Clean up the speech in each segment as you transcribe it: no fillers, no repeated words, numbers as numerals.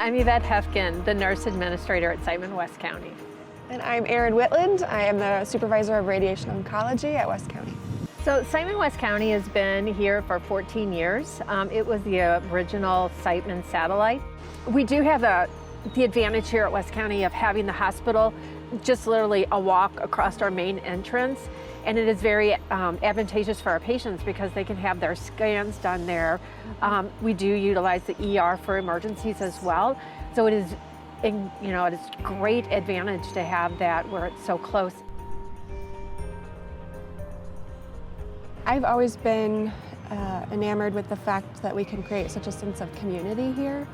I'm Yvette Hefkin, the nurse administrator at Siteman West County. And I'm Erin Whitland. I am the supervisor of radiation oncology at West County. So Siteman West County has been here for 14 years. It was the original Siteman satellite. We do have the advantage here at West County of having the hospital just literally a walk across our main entrance. And it is very advantageous for our patients because they can have their scans done there. We do utilize the ER for emergencies as well. So it is, it is great advantage to have that where it's so close. I've always been enamored with the fact that we can create such a sense of community here.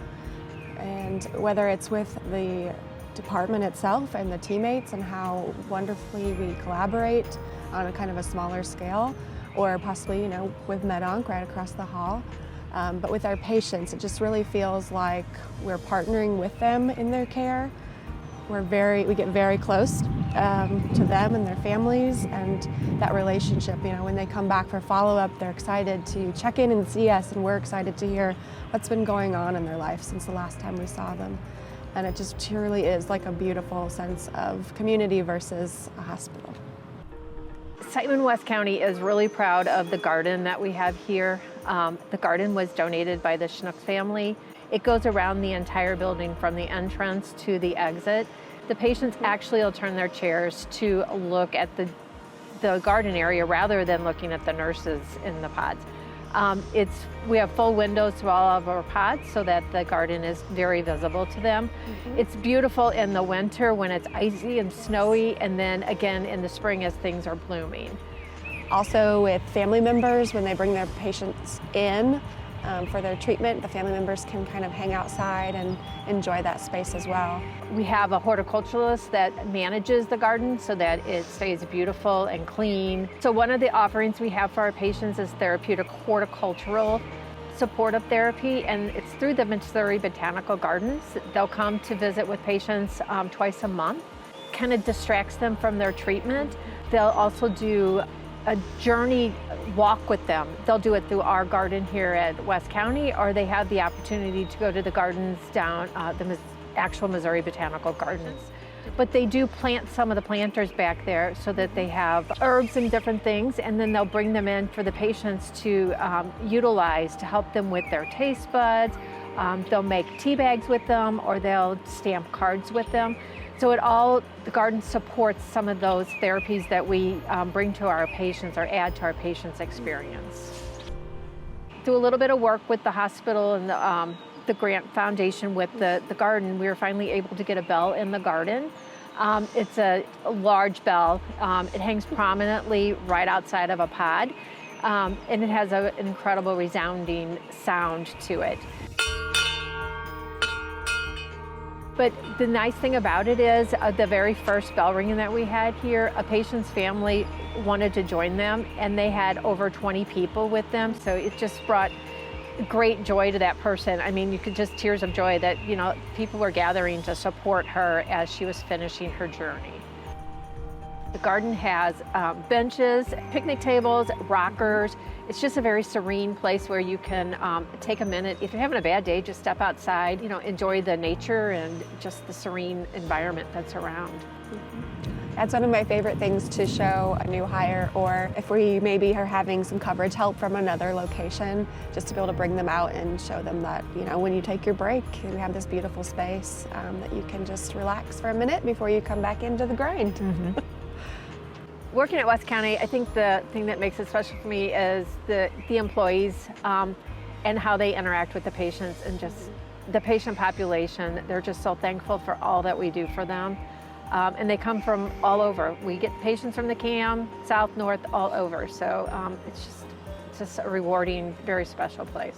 And whether it's with the department itself and the teammates and how wonderfully we collaborate on a kind of a smaller scale, or possibly, with MedOnc right across the hall. But with our patients, it just really feels like we're partnering with them in their care. We get very close to them and their families, and that relationship, when they come back for follow-up, they're excited to check in and see us, and we're excited to hear what's been going on in their life since the last time we saw them. And it just truly is like a beautiful sense of community versus a hospital. Siteman West County is really proud of the garden that we have here. The garden was donated by the Schnook family. It goes around the entire building from the entrance to the exit. The patients actually will turn their chairs to look at the garden area rather than looking at the nurses in the pods. We have full windows to all of our pods so that the garden is very visible to them. It's beautiful in the winter when it's icy and snowy, and then again in the spring as things are blooming. Also with family members, when they bring their patients in for their treatment, the family members can kind of hang outside and enjoy that space as well. We have a horticulturalist that manages the garden so that it stays beautiful and clean. So one of the offerings we have for our patients is therapeutic horticultural supportive therapy, and it's through the Missouri Botanical Gardens. They'll come to visit with patients twice a month. Kind of distracts them from their treatment. They'll also do a journey walk with them. They'll do it through our garden here at West County, or they have the opportunity to go to the gardens down the actual Missouri Botanical Gardens. But they do plant some of the planters back there so that they have herbs and different things, and then they'll bring them in for the patients to utilize to help them with their taste buds. They'll make tea bags with them, or they'll stamp cards with them. So the garden supports some of those therapies that we bring to our patients or add to our patients' experience. Do a little bit of work with the hospital and the Grant Foundation with the garden. We were finally able to get a bell in the garden. It's a large bell. It hangs prominently right outside of a pod, and it has an incredible resounding sound to it. But the nice thing about it is the very first bell ringing that we had here, a patient's family wanted to join them, and they had over 20 people with them. So it just brought great joy to that person. I mean, you could just tears of joy that, people were gathering to support her as she was finishing her journey. The garden has benches, picnic tables, rockers. It's just a very serene place where you can take a minute. If you're having a bad day, just step outside, enjoy the nature and just the serene environment that's around. That's one of my favorite things to show a new hire, or if we maybe are having some coverage help from another location, just to be able to bring them out and show them that, when you take your break, you have this beautiful space that you can just relax for a minute before you come back into the grind. Working at West County, I think the thing that makes it special for me is the employees and how they interact with the patients and just the patient population. They're just so thankful for all that we do for them. And they come from all over. We get patients from the CAM, south, north, all over. So it's just a rewarding, very special place.